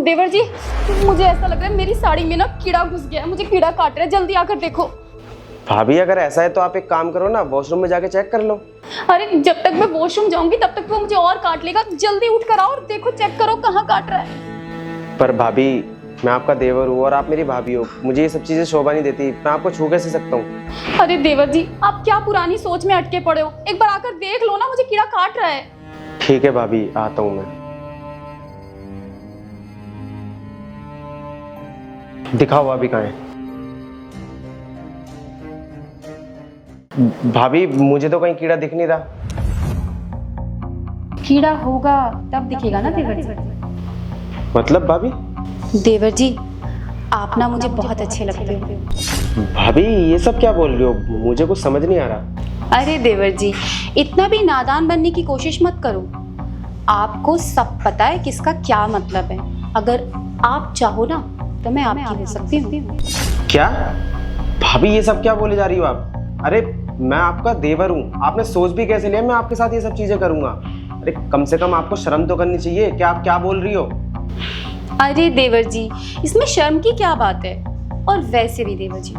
देवर जी, मुझे ऐसा लग रहा है मेरी साड़ी में ना कीड़ा घुस गया है, मुझे कीड़ा काट रहा है, जल्दी आकर देखो। भाभी अगर ऐसा है तो आप एक काम करो ना, वॉशरूम में जाके चेक कर लो। अरे जब तक मैं वॉशरूम जाऊंगी तब तक वो मुझे और काट लेगा, जल्दी उठ कर आओ और देखो, चेक करो कहाँ काट रहा है। पर भाभी मैं आपका देवर हूँ और आप मेरी भाभी हो, मुझे ये सब चीजें शोभा नहीं देती, मैं आपको छू कैसे सकता हूँ। अरे देवर जी, आप क्या पुरानी सोच में अटके पड़े हो, एक बार आकर देख लो ना, मुझे कीड़ा काट रहा है। ठीक है भाभी, आता हूँ मैं। दिखाओ अभी कहाँ है। भाभी मुझे तो कहीं कीड़ा दिख नहीं रहा। कीड़ा होगा तब दिखेगा ना देवर जी। मतलब भाभी? देवर जी, आप ना मुझे बहुत अच्छे लगते हो। भाभी ये सब क्या बोल रही हो, मुझे कुछ समझ नहीं आ रहा। अरे देवर जी, इतना भी नादान बनने की कोशिश मत करो। आपको सब पता है किसका क्या मतलब है। अगर आप चाहो ना तो मैं आपकी हो सकती हूँ। क्या भाभी ये सब क्या बोले जा रही हो आप? अरे मैं आपका देवर हूँ, आपने सोच भी कैसे लिया मैं आपके साथ ये सब चीजें करूंगा? अरे कम से कम आपको शर्म तो करनी चाहिए कि आप क्या बोल रही हो। अरे देवर जी, इसमें शर्म की क्या बात है। और वैसे भी देवर जी,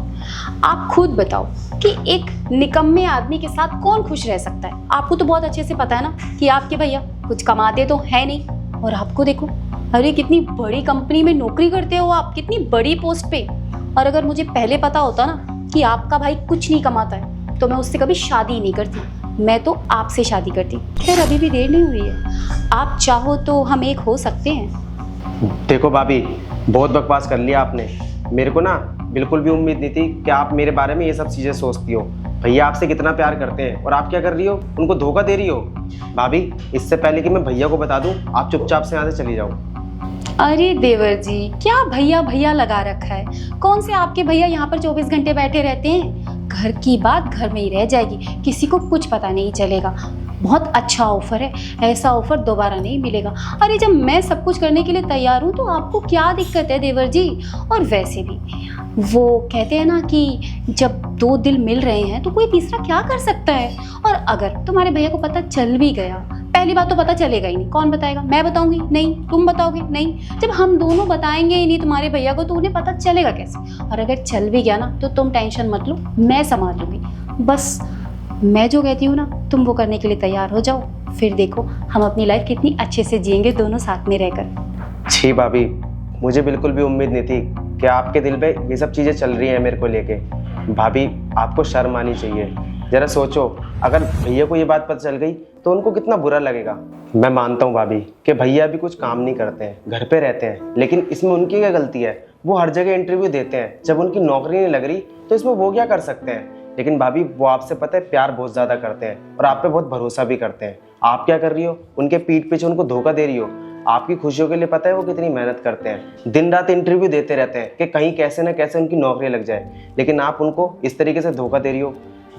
आप खुद बताओ कि एक निकम्मे आदमी के साथ कौन खुश रह सकता है। आपको तो बहुत अच्छे से पता है ना कि आपके भैया कुछ कमाते तो है नहीं, और आपको देखो, अरे कितनी बड़ी कंपनी में नौकरी करते हो आप, कितनी बड़ी पोस्ट पे। और अगर मुझे पहले पता होता ना कि आपका भाई कुछ नहीं कमाता है तो मैं उससे कभी शादी ही नहीं करती, मैं तो आपसे शादी करती। खैर अभी भी देर नहीं हुई है, आप चाहो तो हम एक हो सकते हैं। देखो भाभी, बहुत बकवास कर लिया आपने। मेरे को ना बिल्कुल भी उम्मीद नहीं थी कि आप मेरे बारे में ये सब चीज़ें सोचती हो। भैया आपसे कितना प्यार करते हैं और आप क्या कर रही हो, उनको धोखा दे रही हो। भाभी इससे पहले कि मैं भैया को बता दूं, आप चुपचाप से यहाँ से चली जाओ। अरे देवर जी, क्या भैया भैया लगा रखा है। कौन से आपके भैया यहाँ पर 24 घंटे बैठे रहते हैं। घर की बात घर में ही रह जाएगी, किसी को कुछ पता नहीं चलेगा। बहुत अच्छा ऑफर है, ऐसा ऑफर दोबारा नहीं मिलेगा। अरे जब मैं सब कुछ करने के लिए तैयार हूँ तो आपको क्या दिक्कत है देवर जी। और वैसे भी वो कहते हैं ना कि जब दो दिल मिल रहे हैं तो कोई तीसरा क्या कर सकता है। और अगर तुम्हारे भैया को पता चल भी गया, पहली बात तो पता चलेगा ही नहीं। कौन बताएगा? मैं बताऊंगी नहीं, तुम बताओगे नहीं। जब हम दोनों बताएंगे ही नहीं तुम्हारे भैया को तो उन्हें पता चलेगा कैसे। और अगर चल भी गया ना तो तुम टेंशन मत लो, मैं संभाल लूंगी। बस मैं जो कहती हूँ ना तुम वो करने के लिए तैयार हो जाओ, फिर देखो हम अपनी लाइफ कितनी अच्छे से जिएंगे दोनों साथ में रहकर। छी भाभी, मुझे बिल्कुल भी उम्मीद नहीं थी कि आपके दिल पे ये सब चीज़ें चल रही हैं मेरे को लेके। भाभी आपको शर्म आनी चाहिए। जरा सोचो, अगर भैया को ये बात पता चल गई तो उनको कितना बुरा लगेगा। मैं मानता हूँ भाभी कि भैया अभी कुछ काम नहीं करते हैं, घर पे रहते हैं, लेकिन इसमें उनकी क्या गलती है। वो हर जगह इंटरव्यू देते हैं, जब उनकी नौकरी नहीं लग रही तो इसमें वो क्या कर सकते हैं। लेकिन भाभी वो आपसे पता है प्यार बहुत ज़्यादा करते हैं और आप पे बहुत भरोसा भी करते हैं। आप क्या कर रही हो, उनके पीठ पीछे उनको धोखा दे रही हो। आपकी खुशियों के लिए पता है वो कितनी मेहनत करते हैं, दिन रात इंटरव्यू देते रहते हैं कि कहीं कैसे ना कैसे उनकी नौकरी लग जाए, लेकिन आप उनको इस तरीके से धोखा दे रही हो।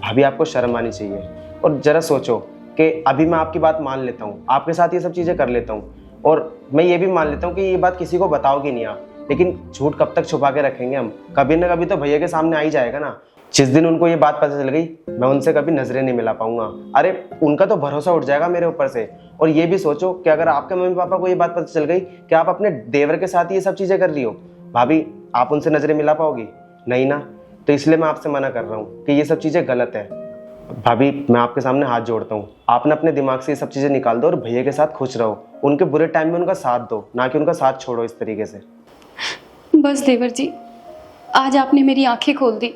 भाभी आपको शर्म आनी चाहिए। और जरा सोचो कि अभी मैं आपकी बात मान लेता हूँ, आपके साथ ये सब चीज़ें कर लेता हूँ, और मैं ये भी मान लेता हूँ कि ये बात किसी को बताओगे नहीं आप, लेकिन झूठ कब तक छुपा के रखेंगे हम। कभी ना कभी तो भैया के सामने आ ही जाएगा ना। जिस दिन उनको ये बात पता चल गई मैं उनसे कभी नजरें नहीं मिला पाऊंगा। अरे उनका तो भरोसा उठ जाएगा मेरे ऊपर से। और ये भी सोचो कि अगर आपके मम्मी पापा को ये बात पता चल गई कि आप अपने देवर के साथ ये सब चीज़ें कर रही हो, भाभी आप उनसे नजरें मिला पाओगी? नहीं ना। तो इसलिए मैं आपसे मना कर रहा हूँ कि ये सब चीज़ें गलत है। भाभी मैं आपके सामने हाथ जोड़ता हूँ, आपने अपने दिमाग से ये सब चीज़ें निकाल दो और भैया के साथ खुश रहो। उनके बुरे टाइम में उनका साथ दो, ना कि उनका साथ छोड़ो इस तरीके से। बस देवर जी, आज आपने मेरी आंखें खोल दी।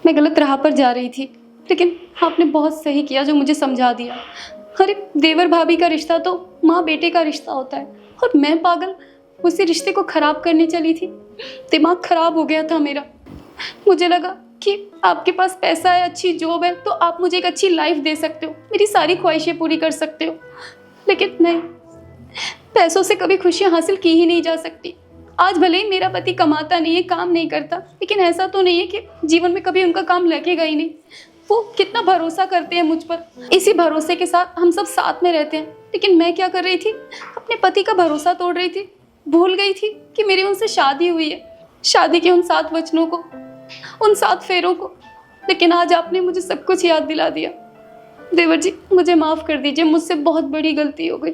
मैं गलत राह पर जा रही थी, लेकिन आपने बहुत सही किया जो मुझे समझा दिया। अरे देवर भाभी का रिश्ता तो माँ बेटे का रिश्ता होता है, और मैं पागल उसी रिश्ते को खराब करने चली थी। दिमाग खराब हो गया था मेरा। मुझे लगा कि आपके पास पैसा है, अच्छी जॉब है, तो आप मुझे एक अच्छी लाइफ दे सकते हो, मेरी सारी ख्वाहिशें पूरी कर सकते हो। लेकिन नहीं, पैसों से कभी खुशियाँ हासिल की ही नहीं जा सकती। आज भले ही मेरा पति कमाता नहीं है, काम नहीं करता, लेकिन ऐसा तो नहीं है कि जीवन में कभी उनका काम लगेगा ही नहीं। वो कितना भरोसा करते हैं मुझ पर, इसी भरोसे के साथ हम सब साथ में रहते हैं। लेकिन मैं क्या कर रही थी, अपने पति का भरोसा तोड़ रही थी। भूल गई थी कि मेरी उनसे शादी हुई है, शादी के उन 7 वचनों को, उन 7 फेरों को। लेकिन आज आपने मुझे सब कुछ याद दिला दिया। देवर जी मुझे माफ़ कर दीजिए, मुझसे बहुत बड़ी गलती हो गई।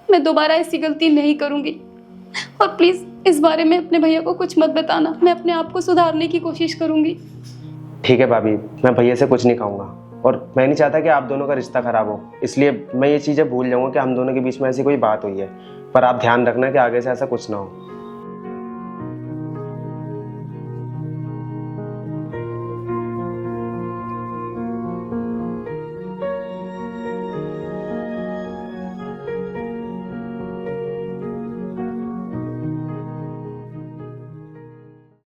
मैं दोबारा ऐसी गलती नहीं करूँगी। और प्लीज़ इस बारे में अपने भैया को कुछ मत बताना। मैं अपने आप को सुधारने की कोशिश करूँगी। ठीक है भाभी, मैं भैया से कुछ नहीं कहूँगा और मैं नहीं चाहता कि आप दोनों का रिश्ता खराब हो, इसलिए मैं ये चीज़ें भूल जाऊँगा कि हम दोनों के बीच में ऐसी कोई बात हुई है। पर आप ध्यान रखना कि आगे से ऐसा कुछ ना हो।